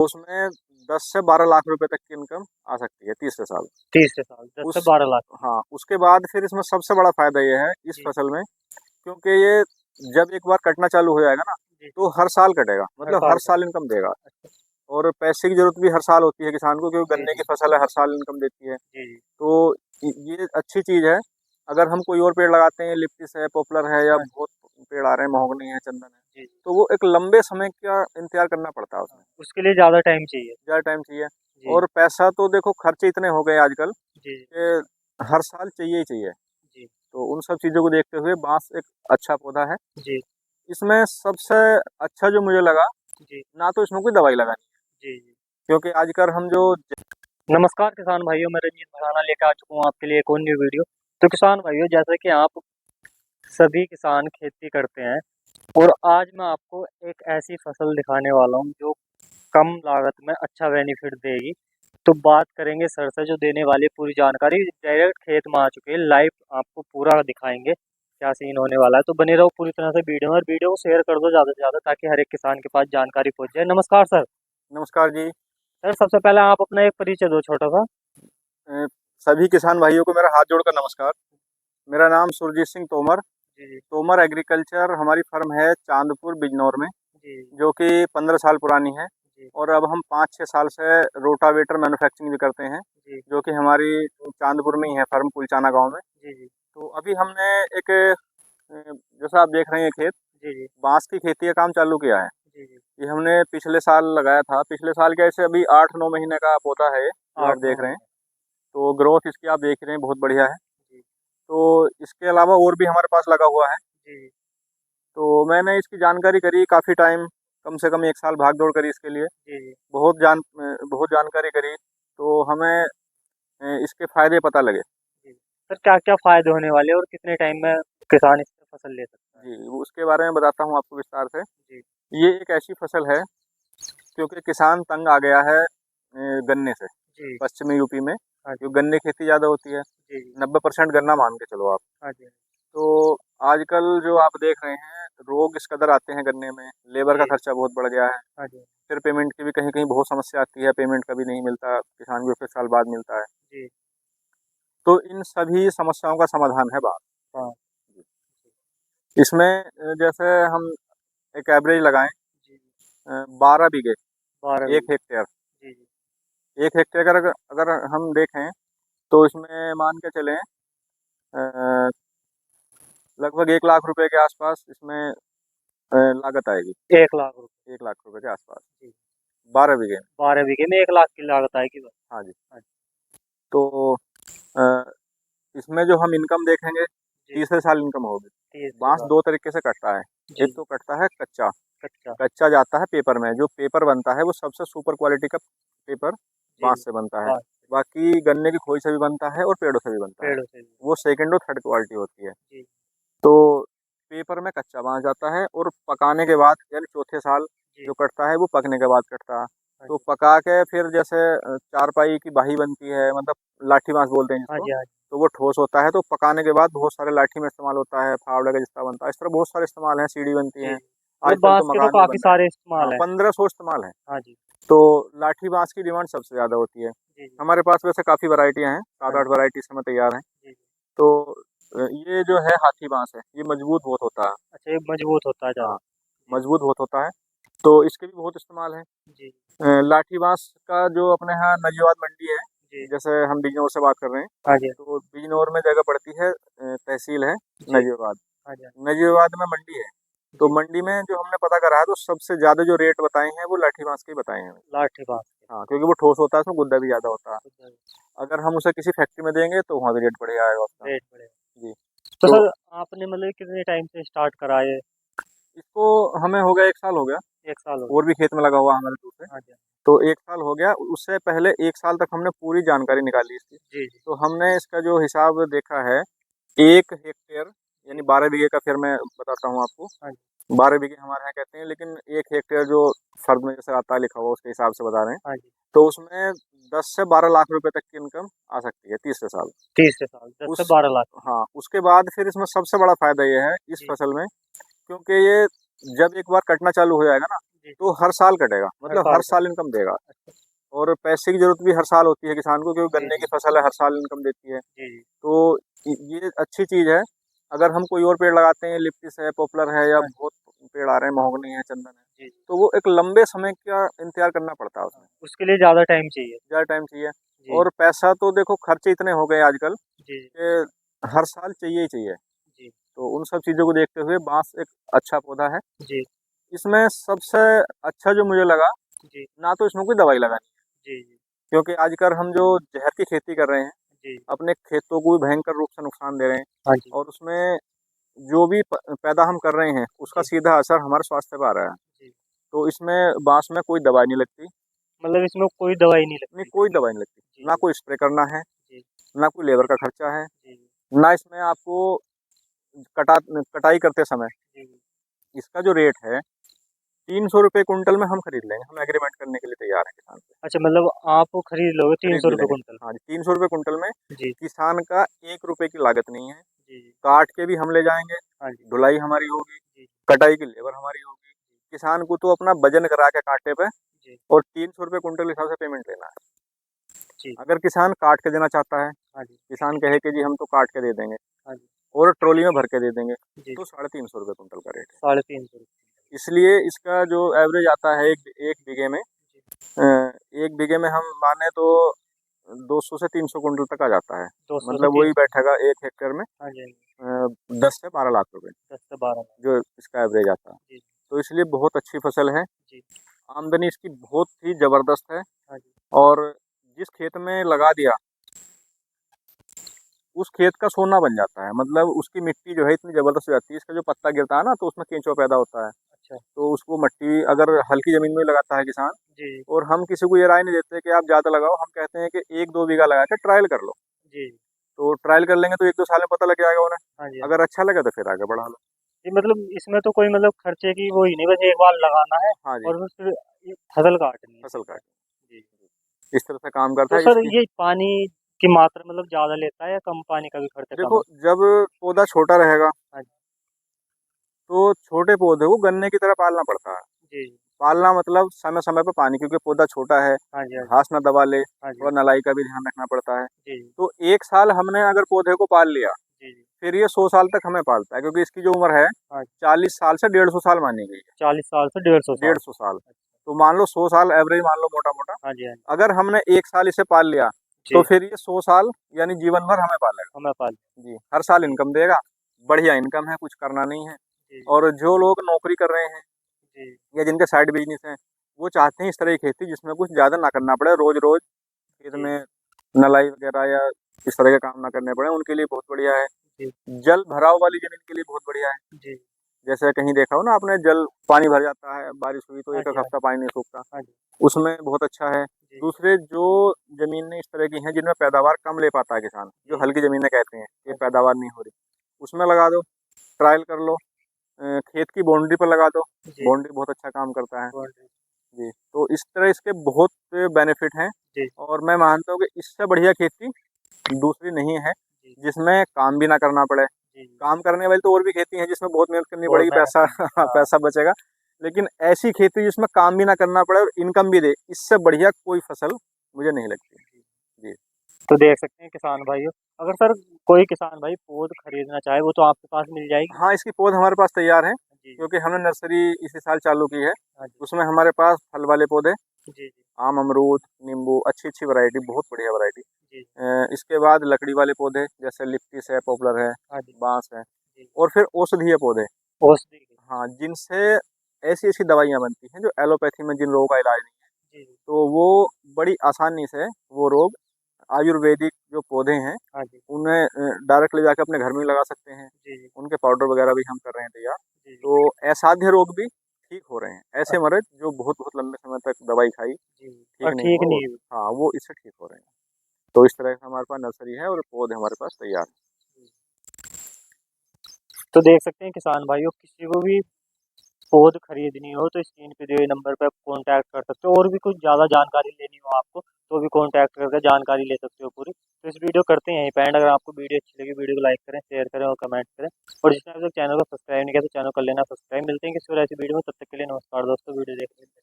उसमें 10 से 12 लाख रुपए तक की इनकम आ सकती है तीसरे साल। 30 साल 10 से 12 लाख। हाँ, उसके बाद फिर इसमें सबसे बड़ा फायदा ये है इस जी फसल में, क्योंकि ये जब एक बार कटना चालू हो जाएगा ना, जी जी। तो हर साल कटेगा, हर मतलब साल हर का। साल इनकम देगा। अच्छा। और पैसे की जरूरत भी हर साल होती है किसान को, क्योंकि जी गन्ने की जी फसल है, हर साल इनकम देती है। जी जी। तो ये अच्छी चीज है। अगर हम कोई और पेड़ लगाते हैं, लिप्टिस है, पॉपुलर है, या हाँ बहुत पेड़ आ रहे हैं, महोगनी है, चंदन है, जी जी। तो वो एक लंबे समय का इंतजार करना पड़ता है हाँ, उसमें, उसके लिए ज़्यादा टाइम चाहिए। ज़्यादा टाइम चाहिए। जी और पैसा तो देखो, खर्चे इतने हो गए आजकल जी कि हर साल चाहिए ही चाहिए। जी तो उन सब चीज़ों को देखते हुए बांस एक अच्छा पौधा है। जी इसमें सबसे अच्छा जो मुझे लगा, जी ना तो इसमें कोई दवाई लगानी, जी जी। क्योंकि आजकल हम जो नमस्कार किसान भाइयों, मैं रंजीत भराना लेकर आ चुका हूँ आपके लिए एक और न्यू वीडियो। तो किसान भाइयों, जैसे कि आप सभी किसान खेती करते हैं, और आज मैं आपको एक ऐसी फसल दिखाने वाला हूँ जो कम लागत में अच्छा बेनिफिट देगी। तो बात करेंगे सर से, जो देने वाली पूरी जानकारी डायरेक्ट खेत में आ चुके हैं, लाइव आपको पूरा दिखाएंगे क्या सीन होने वाला है। तो बने रहो पूरी तरह से वीडियो में, और वीडियो को शेयर कर दो ज़्यादा से ज़्यादा, ताकि हर एक किसान के पास जानकारी पहुंच जाए। नमस्कार सर। नमस्कार जी। सर, सबसे पहले आप अपना एक परिचय दो छोटा सा। अ, सभी किसान भाइयों को मेरा हाथ जोड़कर नमस्कार। मेरा नाम सुरजीत सिंह तोमर। जी जी तोमर एग्रीकल्चर हमारी फर्म है चांदपुर बिजनौर में, जी जो कि 15 साल पुरानी है। जी और अब हम 5-6 साल से रोटावेटर मैन्युफैक्चरिंग भी करते हैं, जी जो कि हमारी चांदपुर में ही है फर्म, कुलचाना गांव में। जी जी तो अभी हमने एक जैसा आप देख रहे हैं खेत, जी जी बांस की खेती का काम चालू किया है। जी जी। ये हमने पिछले साल लगाया था। पिछले साल के ऐसे अभी 8-9 महीने का पौधा है ये, जो आप आठ नौ देख रहे हैं। महीने तो ग्रोथ इसकी आप देख रहे हैं, बहुत बढ़िया है। जी तो इसके अलावा और भी हमारे पास लगा हुआ है। जी तो मैंने इसकी जानकारी करी काफ़ी टाइम, कम से कम 1 साल भाग दौड़ करी इसके लिए। जी जी बहुत जानकारी करी, तो हमें इसके फ़ायदे पता लगे। जी। सर, क्या क्या फायदे होने वाले हैं और कितने टाइम में किसान इससे फसल ले सकता है? जी, उसके बारे में बताता हूँ आपको विस्तार से। जी ये एक ऐसी फसल है, क्योंकि किसान तंग आ गया है गन्ने से, जी। पश्चिमी यूपी में, हाँ जो जी गन्ने की खेती ज़्यादा होती है। जी जी। 90% गन्ना मान के चलो आप। हाँ जी तो आजकल जो आप देख रहे हैं, रोग इस कदर आते हैं गन्ने में, लेबर का जी। खर्चा बहुत बढ़ गया है। हाँ जी फिर पेमेंट की भी कहीं कहीं बहुत समस्या आती है, पेमेंट कभी नहीं मिलता, किसान को 1 साल बाद मिलता है। जी। तो इन सभी समस्याओं का समाधान है बात। हाँ इसमें जैसे हम एक एवरेज लगाएं, जी जी। 12 बीघे, 12 बीघे। 1 हेक्टेयर, जी जी 1 हेक्टेयर अगर अगर हम देखें, तो इसमें मान के चलें लगभग 1 लाख रुपए के आसपास इसमें लागत आएगी। 1 लाख रुपए। 1 लाख रुपए के आसपास, जी। 12 बीघे में। 12 बीघे में 1 लाख की लागत आएगी बस। हाँ जी। हाँ जी तो अ, इसमें जो हम इनकम देखेंगे, जी। तीसरे साल इनकम होगी। तीसरे बांस साल। 2 तरीके से कटता है। एक जी। तो कटता है कच्चा। कच्चा। कच्चा जाता है पेपर में, जो पेपर बनता है वो सबसे सुपर क्वालिटी का पेपर जी। बांस से बनता है। बात। बाकी गन्ने की खोई से भी बनता है और पेड़ों से भी बनता है, पेड़ों से भी। वो सेकंड और थर्ड क्वालिटी होती है। जी तो पेपर में कच्चा बांस जाता है, और पकाने के बाद यानी चौथे साल जी। जो कटता है वो पकने के बाद कटता है। हाँ तो जी पका के फिर जैसे चारपाई की बाही बनती है, मतलब लाठी बांस बोलते हैं हाँ जिसको। जी हाँ जी। तो वो ठोस होता है, तो पकाने के बाद बहुत सारे लाठी में इस्तेमाल होता है, फावड़े का जिस्ता बनता है, इस तरह बहुत सारे इस्तेमाल हैं, सीढ़ी बनती जी है। जी। मतलब आजकल बाँस तो के तो मकान भी काफ़ी बन रहे हैं। सारे हाँ, इस्तेमाल हैं। 1500 इस्तेमाल है। हाँ जी तो लाठी बांस की डिमांड सबसे ज़्यादा होती है। जी जी। हमारे पास वैसे काफ़ी वैरायटियाँ हैं, हाँ सात जी आठ वैरायटी से में तैयार हैं। जी जी। तो ये जो है हाथी बांस है, ये मजबूत बहुत होता है। अच्छा, ये मजबूत होता है ज़्यादा। हाँ, जी मजबूत बहुत होता है। तो इसके भी बहुत इस्तेमाल है। जी लाठी बांस का जो अपने यहाँ नजीवाद मंडी है, जी। जैसे हम बिजनौर से बात कर रहे हैं, हाँ जी तो बिजनौर में जगह पड़ती है, तहसील है जी। नजीवाबाद। हाँ जी हाँ नजीवाबाद में मंडी है। तो जी। मंडी में जो हमने पता करा है, तो सबसे ज़्यादा जो रेट बताए हैं वो लाठी बांस के ही बताए हैं। लाठी बाँस के। हाँ, क्योंकि वो ठोस होता है, उसमें गुद्दा भी ज़्यादा होता है। उधर अगर हम उसे किसी फैक्ट्री में देंगे, तो वहाँ भी रेट बढ़िया आएगा उसका। रेट बढ़ेगा। जी। तो तो सर, आपने मतलब कितने टाइम से स्टार्ट करा ये? इसको हमें हो गया 1 साल हो गया। 1 साल हो और गया। भी खेत में लगा हुआ है हमारे दूसरे। हाँ जी तो 1 साल हो गया, उससे पहले 1 साल तक हमने पूरी जानकारी निकाली इसकी। जी जी तो हमने इसका जो हिसाब देखा है, 1 हेक्टेयर यानी जी। 12 बीघे का, फिर मैं बताता हूँ आपको। हाँ जी 12 बीघे हमारे यहाँ कहते हैं, लेकिन 1 हेक्टेयर जो फर्द में जैसे आता है लिखा हुआ, उसके हिसाब से बता रहे हैं। हाँ जी। तो उसमें 10 से 12 लाख रुपए तक की इनकम आ सकती है तीसरे साल। तीसरे साल 10 से उस 12 लाख की। हाँ, उसके बाद फिर इसमें सबसे बड़ा फायदा ये है इस जी फसल में, क्योंकि ये जब एक बार कटना चालू हो जाएगा ना, जी, तो हर साल कटेगा, मतलब हर साल का। साल इनकम देगा। अच्छा, और पैसे की ज़रूरत भी हर साल होती है किसान को, क्योंकि जी, गन्ने की जी, फसल है, हर साल इनकम देती है। जी, जी, तो ये अच्छी चीज़ है। अगर हम कोई और पेड़ लगाते हैं, लिप्टिस है, पॉपुलर है, या हाँ, बहुत पेड़ आ रहे हैं, महोगनी है, चंदन है, जी, जी, तो वो एक लंबे समय का इंतज़ार करना पड़ता है हाँ, उसमें, उसके लिए ज़्यादा टाइम चाहिए। ज़्यादा टाइम चाहिए। जी, और पैसा तो देखो, खर्चे इतने हो गए आजकल जी, जी, कि हर साल चाहिए ही चाहिए। जी, तो उन सब चीज़ों को देखते हुए बाँस एक अच्छा पौधा है। जी, इसमें सबसे अच्छा जो मुझे लगा, जी, ना तो इसमें कोई दवाई लगानी है, जी, जी, क्योंकि आजकल हम जो ज़हर की खेती कर रहे हैं, जी, अपने खेतों को भी भयंकर रूप से नुकसान दे रहे हैं। हाँ जी, और उसमें जो भी पैदा हम कर रहे हैं, उसका जी, सीधा असर हमारे स्वास्थ्य पे आ रहा है। जी। तो इसमें बाँस में कोई दवाई नहीं लगती, मतलब इसमें कोई दवाई नहीं नहीं लगती। कोई दवाई नहीं लगती, जी, ना जी, कोई स्प्रे करना है, जी, ना कोई लेबर का खर्चा है, जी, जी, ना इसमें आपको कटा कटाई करते समय जी, जी। इसका जो रेट है, 300 रुपए क्विंटल में हम खरीद लेंगे, हम एग्रीमेंट करने के लिए तैयार हैं किसान से, अच्छा, मतलब आप खरीद लोगे खरीद भी ₹300 लेंगे। कुंटल? हाँ जी, 300 रुपए क्विंटल में जी, किसान का 1 रुपए की लागत नहीं है, जी, जी। काट के भी हम ले जाएँगे, हाँ जी, ढुलाई हमारी होगी, जी, कटाई की लेबर हमारी होगी। किसान को तो अपना वज़न करा के कांटे पे जी, और 300 रुपए क्विंटल के हिसाब से पेमेंट लेना है। जी। अगर किसान काट के देना चाहता है, हाँ जी, किसान कहे कि जी हम तो काट के दे देंगे हाँ जी, और ट्रॉली में भर के दे देंगे, जी, तो 350 रुपए क्विंटल का रेट है। ₹350 इसलिए इसका जो एवरेज आता है एक एक बीघे में, जी, 1 बीघे में हम माने तो 200 से 300 कुंटल तक आ जाता है। 200 से मतलब वही 300। बैठेगा 1 हेक्टेयर में हाँ जी, हाँ जी, 10 से 12 लाख रुपए 10 से 12 लाख। जो इसका एवरेज आता है। जी, तो इसलिए बहुत अच्छी फसल है, जी, आमदनी इसकी बहुत ही ज़बरदस्त है। हाँ जी, और जिस खेत में लगा दिया, उस खेत का सोना बन जाता है। मतलब उसकी मिट्टी जो है इतनी ज़बरदस्त हो जाती है, इसका जो पत्ता गिरता है ना, तो उसमें केंचुआ पैदा होता है। अच्छा, तो उसको मिट्टी अगर हल्की ज़मीन में लगाता है किसान, जी, और हम किसी को ये राय नहीं देते कि आप ज़्यादा लगाओ, हम कहते हैं कि 1-2 बीघा लगा के ट्रायल कर लो। जी, तो ट्रायल कर लेंगे तो 1-2 साल में पता लग जाएगा उन्हें, हाँ जी, हाँ जी। अगर अच्छा लगे तो फिर आगे बढ़ा लो। जी, मतलब इसमें तो कोई मतलब खर्चे की वो ही नहीं, बस एक बार लगाना है हाँ जी, और बस फिर ये फसल काटनी है फसल सिर्फ। काट जी। इस तरह से काम करता तो है सर इसकी। ये पानी की मात्रा मतलब ज़्यादा लेता है या कम पानी का भी खर्चा कम देखो, है? जब पौधा छोटा रहेगा, हाँ जी, तो छोटे पौधे को गन्ने की तरह पालना पड़ता है। जी, जी। पालना मतलब समय-समय पे पानी, क्योंकि पौधा छोटा है, हाँ जी, हाँ जी। घास ना दबा ले, हाँ जी, थोड़ा नलाई का भी ध्यान रखना पड़ता है। जी, जी, तो 1 साल हमने अगर पौधे को पाल लिया, जी, जी। फिर ये 100 साल तक हमें पालता है, क्योंकि इसकी जो उम्र है हाँ, 40 साल से 150 साल मानी गई 40 साल से 150 है, साल। 150 साल। अच्छा। तो मान लो 100 साल एवरेज मान लो मोटा-मोटा। हाँ जी, हाँ जी। अगर हमने 1 साल इसे पाल लिया, तो जी, फिर ये 100 साल यानी जीवन भर हमें पालेगा। हमें पाल जी, हर साल जी, इनकम देगा, बढ़िया इनकम है, कुछ करना नहीं है। जी, और जो लोग नौकरी कर रहे हैं जी, या जिनके साइड बिज़नेस हैं, वो चाहते हैं इस तरह की खेती जिसमें कुछ ज़्यादा ना करना पड़े, रोज़-रोज़ खेत जी, में नलाई वगैरह या इस तरह के काम ना करने पड़े, उनके लिए बहुत बढ़िया है। जी, जल भराव वाली ज़मीन के लिए बहुत बढ़िया है। जी। जैसे कहीं देखा हो ना आपने, जल पानी भर जाता है, बारिश हुई तो हाँ जी, 1-1 हाँ हफ्ता जी। पानी नहीं सूखता, हाँ जी, उसमें बहुत अच्छा है। जी, दूसरे जो ज़मीनें इस तरह की हैं जिनमें पैदावार कम ले पाता है किसान, जो जी। हल्की ज़मीनें कहते हैं, ये हाँ जी, पैदावार नहीं हो रही, उसमें लगा दो, ट्रायल कर लो। खेत की बाउंड्री पर लगा दो, जी। बाउंड्री बहुत अच्छा काम करता है। बाउंड्री जी, तो इस तरह इसके बहुत बेनिफिट हैं। जी, और मैं मानता हूँ कि इससे बढ़िया खेती दूसरी नहीं है, जी, जिसमें काम भी ना करना पड़े। जी, जी। काम करने वाली तो और भी खेती हैं जिसमें बहुत मेहनत करनी और पड़ेगी, मेहनत पैसा करनी हाँ, पैसा बचेगा। लेकिन ऐसी खेती जिसमें काम भी ना करना पड़े और इनकम भी दे, इससे बढ़िया कोई फसल मुझे नहीं लगती। जी। जी। तो देख सकते हैं किसान भाइयों, अगर सर कोई किसान भाई पौध खरीदना चाहे वो तो आपके पास मिल जाएगी? हाँ, इसकी पौध हमारे पास तैयार है, जी, जी। क्योंकि हमने नर्सरी इसी साल चालू की है। हाँ जी। उसमें हमारे पास फल वाले पौधे, जी, जी। आम, अमरूद, नींबू, अच्छी-अच्छी वैरायटी, बहुत बढ़िया वैरायटी। जी, इसके बाद लकड़ी वाले पौधे जैसे लिप्टिस है, पॉपुलर है, हाँ जी। बाँस है, जी। और फिर औषधीय पौधे। औषधि के हाँ, जिनसे ऐसी-ऐसी दवाइयाँ बनती हैं जो एलोपैथी में जिन रोगों का इलाज नहीं है, जी, जी। तो वो बड़ी आसानी से वो रोग आयुर्वेदिक जो पौधे हैं, हाँ जी। उन्हें डायरेक्ट ले जाके अपने घर में ही लगा सकते हैं। जी, जी। उनके पाउडर वगैरह भी हम कर रहे हैं तैयार। जी, जी। तो असाध्य रोग भी ठीक हो रहे हैं। ऐसे अच्छा। मरीज़ जो बहुत-बहुत लंबे समय तक दवाई खाई, जी, जी। और ठीक नहीं ठीक हुआ, वो नहीं हुई। हाँ, वो इससे ठीक हो रहे हैं। तो इस तरह से हमारे पास नर्सरी है और पौधे हमारे पास तैयार हैं। जी। तो देख सकते हैं किसान भाइयों, किसी को भी पौध खरीदनी हो तो स्क्रीन पे दिए हुए नंबर पे आप कॉन्टैक्ट कर सकते हो और भी कुछ ज़्यादा जानकारी लेनी हो आपको, तो भी कॉन्टैक्ट करके जानकारी ले सकते हो पूरी। तो इस वीडियो करते हैं यहीं पे एंड। अगर आपको वीडियो अच्छी लगी वीडियो को लाइक करें, शेयर करें और कमेंट करें, और जिसने अभी तक चैनल को सब्सक्राइब नहीं किया तो चैनल कर लेना सब्सक्राइब। मिलते हैं किसी और ऐसी वीडियो में, तब तक के लिए नमस्कार दोस्तों। वीडियो देखने के लिए